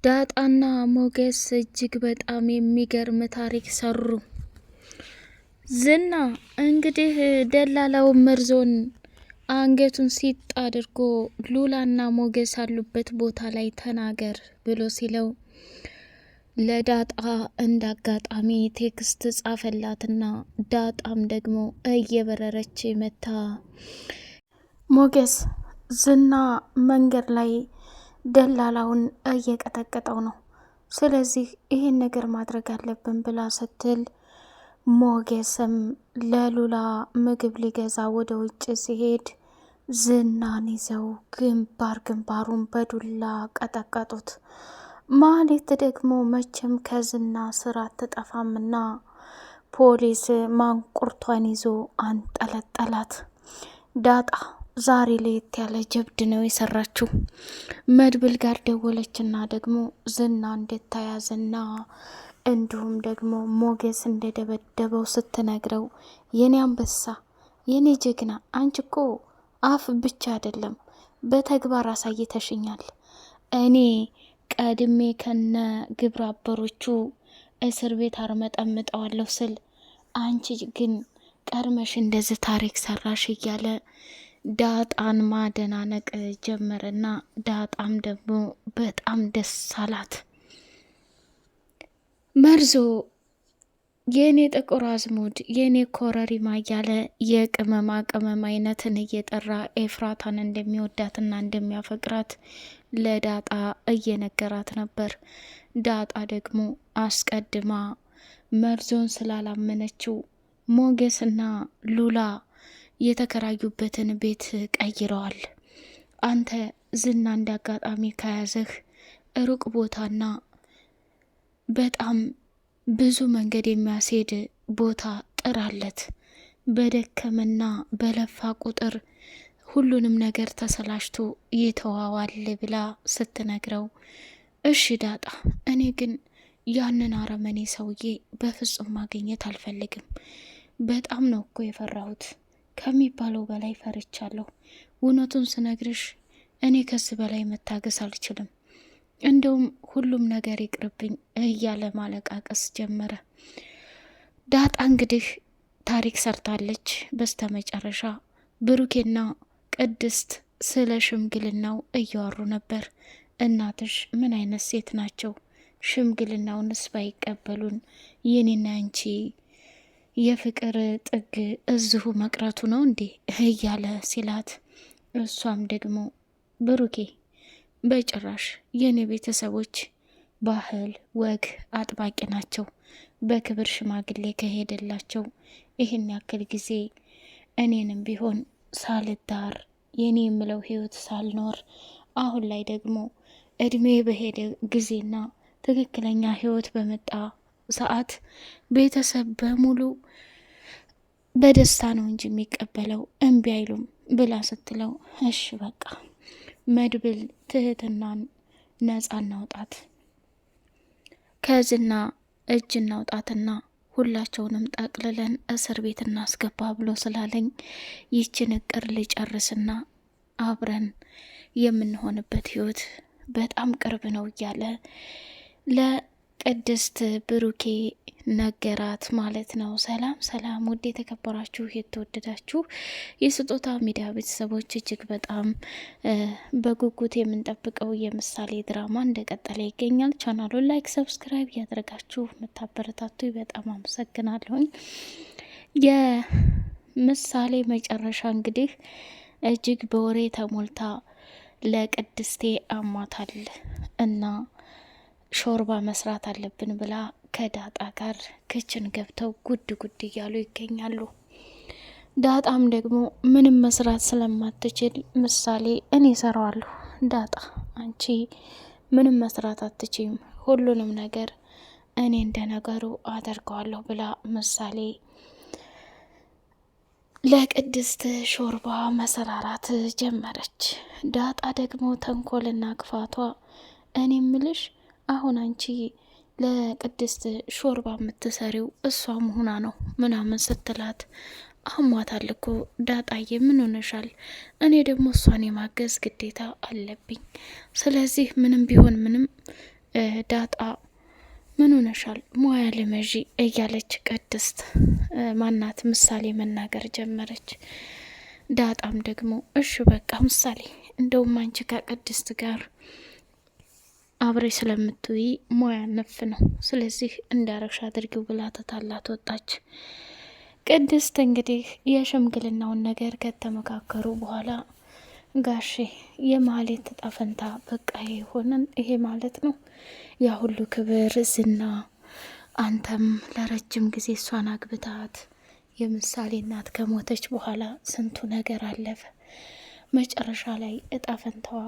ዳጣና ሞገስ እጅግ በጣም የሚገርም ታሪክ ሰሩ። ዝና እንግዲህ ደላላው መርዞን አንገቱን ሲጥ አድርጎ ሉላና ሞገስ አሉበት ቦታ ላይ ተናገር ብሎ ሲለው ለዳጣ እንዳጋጣሚ ቴክስት ጻፈላትና ዳጣም ደግሞ እየበረረች መታ ሞገስ ዝና መንገድ ላይ ደላላውን እየቀጠቀጠው ነው፣ ስለዚህ ይህን ነገር ማድረግ አለብን ብላ ስትል ሞገስም ለሉላ ምግብ ሊገዛ ወደ ውጭ ሲሄድ ዝናን ይዘው ግንባሩን በዱላ ቀጠቀጡት። ማህሌት ደግሞ መቼም ከዝና ስራ አትጠፋምና ፖሊስ ማንቁርቷን ይዞ አንጠለጠላት። ዳጣ ዛሬ ለየት ያለ ጀብድ ነው የሰራችው። መድብል ጋር ደወለችና ደግሞ ዝና እንደተያዘና እንዲሁም ደግሞ ሞገስ እንደደበደበው ስትነግረው የኔ አንበሳ የኔ ጀግና አንቺ እኮ አፍ ብቻ አይደለም በተግባር አሳይተሽኛል። እኔ ቀድሜ ከነ ግብረ አበሮቹ እስር ቤት አርመጠምጠዋለሁ ስል አንቺ ግን ቀድመሽ እንደዚህ ታሪክ ሰራሽ እያለ ዳጣን ማደናነቅ ጀመረና ዳጣም ደግሞ በጣም ደስ አላት። መርዞ የኔ ጥቁር አዝሙድ የኔ ኮረሪማ እያለ የቅመማ ቅመም አይነትን እየጠራ ኤፍራታን እንደሚወዳትና እንደሚያፈቅራት ለዳጣ እየነገራት ነበር። ዳጣ ደግሞ አስቀድማ መርዞን ስላላመነችው ሞገስና ሉላ የተከራዩበትን ቤት ቀይረዋል። አንተ ዝና እንዳጋጣሚ ከያዘህ ሩቅ ቦታና በጣም ብዙ መንገድ የሚያስሄድ ቦታ ጥራለት፣ በደከመና በለፋ ቁጥር ሁሉንም ነገር ተሰላሽቶ ይተዋዋል ብላ ስትነግረው እሺ ዳጣ፣ እኔ ግን ያንን አረመኔ ሰውዬ በፍጹም ማግኘት አልፈልግም። በጣም ነው እኮ የፈራሁት፣ ከሚባለው በላይ ፈርቻለሁ። እውነቱን ስነግርሽ እኔ ከዚህ በላይ መታገስ አልችልም። እንደውም ሁሉም ነገር ይቅርብኝ እያለ ማለቃቀስ ጀመረ። ዳጣ እንግዲህ ታሪክ ሰርታለች። በስተመጨረሻ ብሩኬና ቅድስት ስለ ሽምግልናው እያወሩ ነበር። እናትሽ ምን አይነት ሴት ናቸው? ሽምግልናውንስ ባይቀበሉን የኔና አንቺ የፍቅር ጥግ እዚሁ መቅረቱ ነው እንዴ እያለ ሲላት፣ እሷም ደግሞ ብሩኬ በጭራሽ የኔ ቤተሰቦች ባህል ወግ አጥባቂ ናቸው። በክብር ሽማግሌ ከሄደላቸው ይህን ያክል ጊዜ እኔንም ቢሆን ሳልዳር የኔ የምለው ህይወት ሳልኖር አሁን ላይ ደግሞ እድሜ በሄደ ጊዜና ትክክለኛ ህይወት በመጣ ሰዓት ቤተሰብ በሙሉ በደስታ ነው እንጂ የሚቀበለው እምቢ አይሉም ብላ ስትለው፣ እሺ በቃ መድብል ትህትናን ነጻ እናውጣት፣ ከዝና እጅ እናውጣትና ሁላቸውንም ጠቅልለን እስር ቤት እናስገባ ብሎ ስላለኝ ይችን እቅር ልጨርስና አብረን የምንሆንበት ህይወት በጣም ቅርብ ነው እያለ ለቅድስት ብሩኬ ነገራት ማለት ነው። ሰላም ሰላም፣ ውድ የተከበራችሁ የተወደዳችሁ የስጦታ ሚዲያ ቤተሰቦች እጅግ በጣም በጉጉት የምንጠብቀው የምሳሌ ድራማ እንደቀጠለ ይገኛል። ቻናሉን ላይክ፣ ሰብስክራይብ እያደረጋችሁ የምታበረታቱ በጣም አመሰግናለሁኝ። የምሳሌ መጨረሻ እንግዲህ እጅግ በወሬ ተሞልታ ለቅድስቴ አሟታል እና ሾርባ መስራት አለብን ብላ ከዳጣ ጋር ክችን ገብተው ጉድ ጉድ እያሉ ይገኛሉ። ዳጣም ደግሞ ምንም መስራት ስለማትችል ምሳሌ እኔ እሰራዋለሁ፣ ዳጣ አንቺ ምንም መስራት አትችይም፣ ሁሉንም ነገር እኔ እንደነገሩ አደርገዋለሁ ብላ ምሳሌ ለቅድስት ሾርባ መሰራራት ጀመረች። ዳጣ ደግሞ ተንኮልና ክፋቷ እኔ ምልሽ አሁን አንቺ ለቅድስት ሾርባ የምትሰሪው እሷ መሆኗ ነው ምናምን ስትላት፣ አሟታል እኮ ዳጣዬ ምን ሆነሻል? እኔ ደግሞ እሷን የማገዝ ግዴታ አለብኝ። ስለዚህ ምንም ቢሆን ምንም ዳጣ ምን ሆነሻል ሙያ ልመዢ እያለች ቅድስት ማናት ምሳሌ መናገር ጀመረች። ዳጣም ደግሞ እሺ በቃ ምሳሌ እንደውም አንቺ ከቅድስት ጋር አብሬ ስለምትውይ ሙያ ነፍ ነው፣ ስለዚህ እንዳረግሽ አድርጊው ብላ ተታላት ወጣች። ቅድስት እንግዲህ የሽምግልናውን ነገር ከተመካከሩ በኋላ ጋሼ የማህሌት ዕጣ ፈንታ በቃ ይሆንን ይሄ ማለት ነው፣ ያ ሁሉ ክብር ዝና፣ አንተም ለረጅም ጊዜ እሷን አግብታት የምሳሌ እናት ከሞተች በኋላ ስንቱ ነገር አለፈ፣ መጨረሻ ላይ ዕጣ ፈንታዋ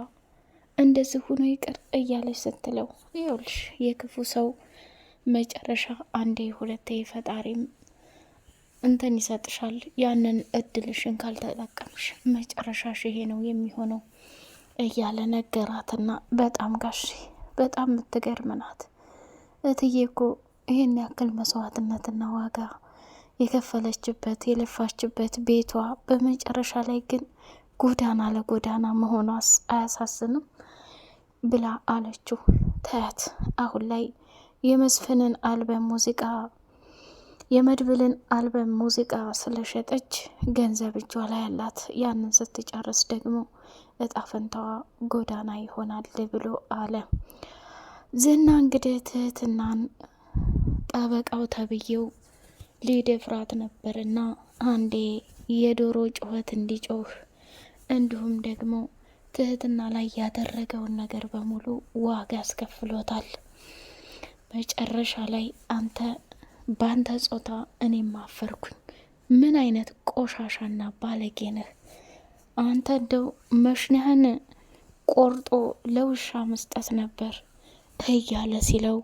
እንደዚህ ሆኖ ይቅር እያለች ስትለው፣ ይኸውልሽ የክፉ ሰው መጨረሻ አንዴ ሁለቴ ፈጣሪም እንትን ይሰጥሻል። ያንን እድልሽን ካልተጠቀምሽ መጨረሻሽ ይሄ ነው የሚሆነው እያለ ነገራትና በጣም ጋሼ በጣም የምትገርም ናት እትዬ እኮ ይህን ያክል መስዋዕትነትና ዋጋ የከፈለችበት የለፋችበት ቤቷ በመጨረሻ ላይ ግን ጎዳና ለጎዳና መሆኗስ አያሳዝንም ብላ አለችው። ታያት አሁን ላይ የመስፍንን አልበም ሙዚቃ የመድብልን አልበም ሙዚቃ ስለሸጠች ገንዘብ እጇ ላይ ያላት፣ ያንን ስትጨርስ ደግሞ እጣ ፈንታዋ ጎዳና ይሆናል ብሎ አለ። ዝና እንግዲህ ትህትናን ጠበቃው ተብዬው ሊደፍራት ነበርና አንዴ የዶሮ ጩኸት እንዲጮህ እንዲሁም ደግሞ ትህትና ላይ ያደረገውን ነገር በሙሉ ዋጋ ያስከፍሎታል። መጨረሻ ላይ አንተ ባንተ ጾታ እኔም አፈርኩኝ፣ ምን አይነት ቆሻሻና ባለጌ ነህ አንተ፣ እንደው መሽንህን ቆርጦ ለውሻ መስጠት ነበር እያለ ሲለው፣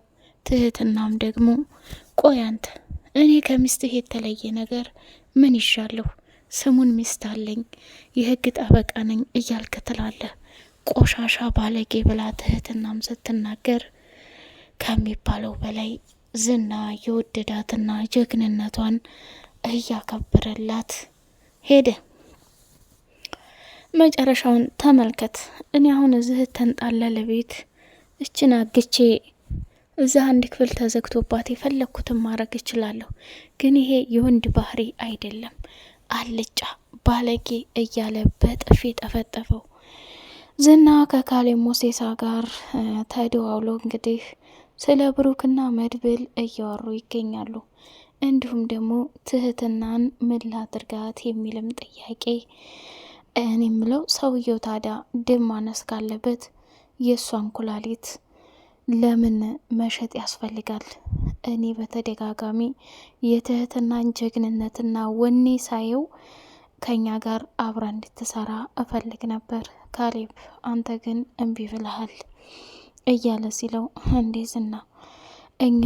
ትህትናም ደግሞ ቆይ አንተ እኔ ከሚስትህ የተለየ ነገር ምን ይሻለሁ? ስሙን ሚስት አለኝ የህግ ጠበቃ ነኝ እያልክ ትላለህ፣ ቆሻሻ ባለጌ ብላ ትህትናም ስትናገር ከሚባለው በላይ ዝና የወደዳትና ጀግንነቷን እያከበረላት ሄደ። መጨረሻውን ተመልከት። እኔ አሁን እዚህ ተንጣለለ ቤት እችን አግቼ እዛ አንድ ክፍል ተዘግቶባት የፈለግኩትን ማድረግ እችላለሁ፣ ግን ይሄ የወንድ ባህሪ አይደለም፣ አልጫ ባለጌ እያለ በጥፊ ጠፈጠፈው። ዝና ከካሌብ ሞሴሳ ጋር ተደዋውሎ እንግዲህ ስለ ብሩክና መድብል እያወሩ ይገኛሉ። እንዲሁም ደግሞ ትህትናን ምን ላድርጋት የሚልም ጥያቄ እኔ የምለው ሰውየው ታዲያ ደም ማነስ ካለበት የእሷን ኩላሊት ለምን መሸጥ ያስፈልጋል? እኔ በተደጋጋሚ የትህትናን ጀግንነትና ወኔ ሳየው ከኛ ጋር አብራ እንድትሰራ እፈልግ ነበር። ካሌብ አንተ ግን እምቢ ብለሃል እያለ ሲለው፣ እንዴ ዝና እኛ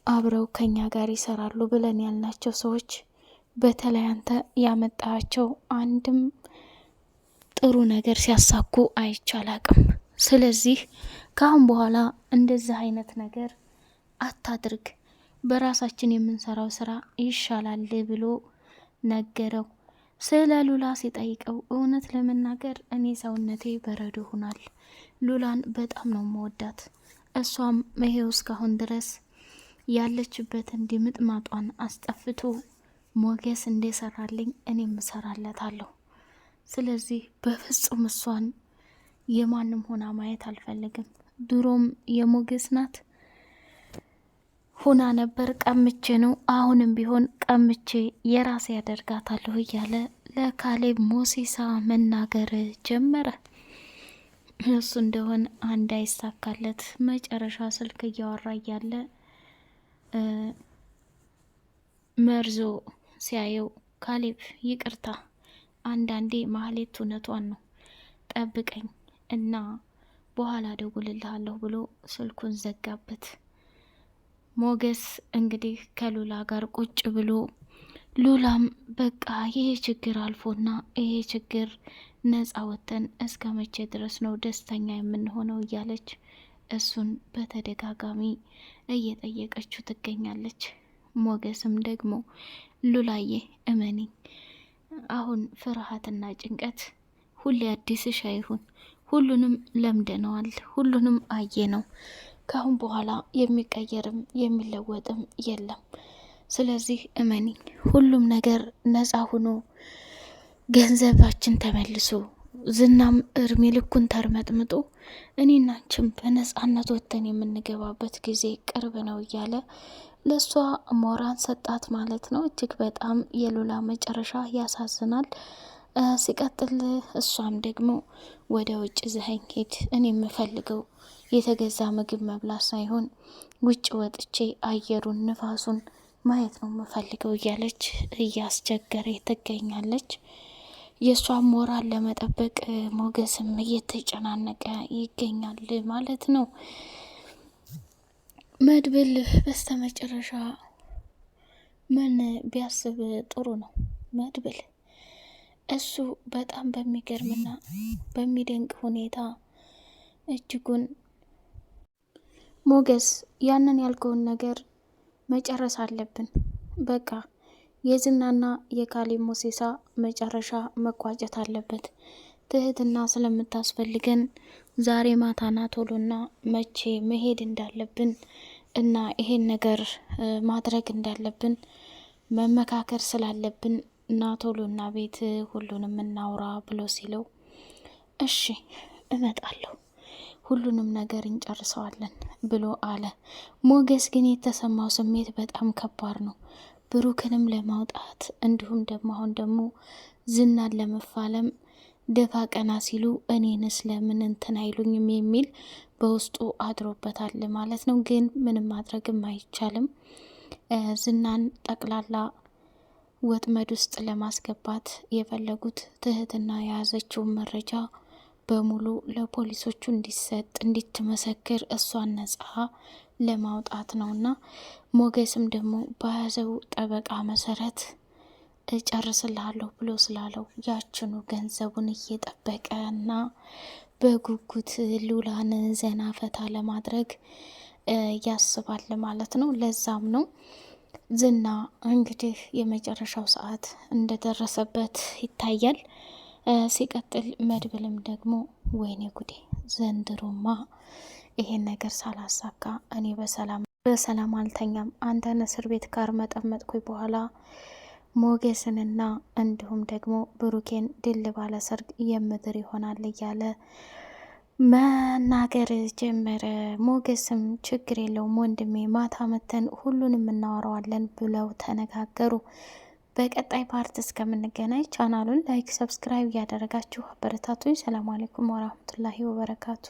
አብረው ከኛ ጋር ይሰራሉ ብለን ያልናቸው ሰዎች በተለይ አንተ ያመጣቸው አንድም ጥሩ ነገር ሲያሳኩ አይቻላቅም። ስለዚህ ከአሁን በኋላ እንደዚህ አይነት ነገር አታድርግ፣ በራሳችን የምንሰራው ስራ ይሻላል ብሎ ነገረው። ስለ ሉላ ሲጠይቀው እውነት ለመናገር እኔ ሰውነቴ በረዶ ሆኗል፣ ሉላን በጣም ነው መወዳት፣ እሷም ይሄው እስካሁን ድረስ ያለችበትን ድምጥማጧን አስጠፍቶ ሞገስ እንደሰራልኝ እኔም እሰራለታለሁ። ስለዚህ በፍጹም እሷን የማንም ሆና ማየት አልፈልግም። ድሮም የሞገስ ናት ሆና ነበር፣ ቀምቼ ነው፣ አሁንም ቢሆን ቀምቼ የራሴ ያደርጋታለሁ እያለ ለካሌብ ሞሴሳ መናገር ጀመረ። እሱ እንደሆን አንድ አይሳካለት መጨረሻ ስልክ እያወራ እያለ መርዞ ሲያየው፣ ካሌብ ይቅርታ፣ አንዳንዴ ማህሌት እውነቷን ነው፣ ጠብቀኝ እና በኋላ ደውልልሃለሁ ብሎ ስልኩን ዘጋበት። ሞገስ እንግዲህ ከሉላ ጋር ቁጭ ብሎ ሉላም በቃ ይሄ ችግር አልፎና ይሄ ችግር ነጻ ወጥተን እስከ መቼ ድረስ ነው ደስተኛ የምንሆነው እያለች እሱን በተደጋጋሚ እየጠየቀችው ትገኛለች። ሞገስም ደግሞ ሉላዬ እመኒ፣ አሁን ፍርሃትና ጭንቀት ሁሌ አዲስሽ አይሁን፣ ሁሉንም ለምደነዋል፣ ሁሉንም አየ ነው። ካሁን በኋላ የሚቀየርም የሚለወጥም የለም። ስለዚህ እመኒ፣ ሁሉም ነገር ነፃ ሆኖ ገንዘባችን ተመልሶ ዝናም እርሜ ልኩን ተርመጥምጦ እኔና አንቺም በነፃነት ወጥተን የምንገባበት ጊዜ ቅርብ ነው እያለ ለእሷ ሞራን ሰጣት ማለት ነው። እጅግ በጣም የሉላ መጨረሻ ያሳዝናል። ሲቀጥል እሷም ደግሞ ወደ ውጭ ዘኸኝ ሄድ፣ እኔ የምፈልገው የተገዛ ምግብ መብላት ሳይሆን ውጭ ወጥቼ አየሩን ንፋሱን ማየት ነው የምፈልገው እያለች እያስቸገረ ትገኛለች። የእሷን ሞራል ለመጠበቅ ሞገስም እየተጨናነቀ ይገኛል ማለት ነው። መድብል በስተመጨረሻ ምን ቢያስብ ጥሩ ነው? መድብል እሱ በጣም በሚገርምና በሚደንቅ ሁኔታ እጅጉን ሞገስ ያንን ያልከውን ነገር መጨረስ አለብን። በቃ የዝናና የካሌብ ሞሴሳ መጨረሻ መቋጨት አለበት። ትህትና ስለምታስፈልገን ዛሬ ማታና ቶሎና መቼ መሄድ እንዳለብን እና ይሄን ነገር ማድረግ እንዳለብን መመካከር ስላለብን እና ቶሎና ቤት ሁሉንም እናውራ ብሎ ሲለው እሺ እመጣለሁ፣ ሁሉንም ነገር እንጨርሰዋለን ብሎ አለ። ሞገስ ግን የተሰማው ስሜት በጣም ከባድ ነው። ብሩክንም ለማውጣት እንዲሁም ደግሞ አሁን ደግሞ ዝናን ለመፋለም ደፋ ቀና ሲሉ እኔንስ ለምን እንትን አይሉኝም የሚል በውስጡ አድሮበታል ማለት ነው። ግን ምንም ማድረግም አይቻልም። ዝናን ጠቅላላ ወጥመድ ውስጥ ለማስገባት የፈለጉት ትህትና የያዘችውን መረጃ በሙሉ ለፖሊሶቹ እንዲሰጥ እንዲትመሰክር እሷን ነጻ ለማውጣት ነውና ሞገስም ደግሞ በያዘው ጠበቃ መሰረት እጨርስልሃለሁ ብሎ ስላለው ያችኑ ገንዘቡን እየጠበቀ እና በጉጉት ሉላን ዘና ፈታ ለማድረግ ያስባል ማለት ነው። ለዛም ነው ዝና እንግዲህ የመጨረሻው ሰዓት እንደደረሰበት ይታያል። ሲቀጥል መድብልም ደግሞ ወይኔ ጉዴ ዘንድሮማ ይሄን ነገር ሳላሳካ እኔ በሰላም አልተኛም። አንተን እስር ቤት ጋር መጠመጥኩኝ በኋላ ሞገስንና እንዲሁም ደግሞ ብሩኬን ድል ባለ ሰርግ የምድር ይሆናል እያለ መናገር ጀመረ። ሞገስም ችግር የለውም ወንድሜ፣ ማታ መተን ሁሉንም እናወራዋለን ብለው ተነጋገሩ። በቀጣይ ፓርት እስከምንገናኝ ቻናሉን ላይክ፣ ሰብስክራይብ እያደረጋችሁ አበረታቱኝ። ሰላም አለይኩም ወራህመቱላሂ ወበረካቱ።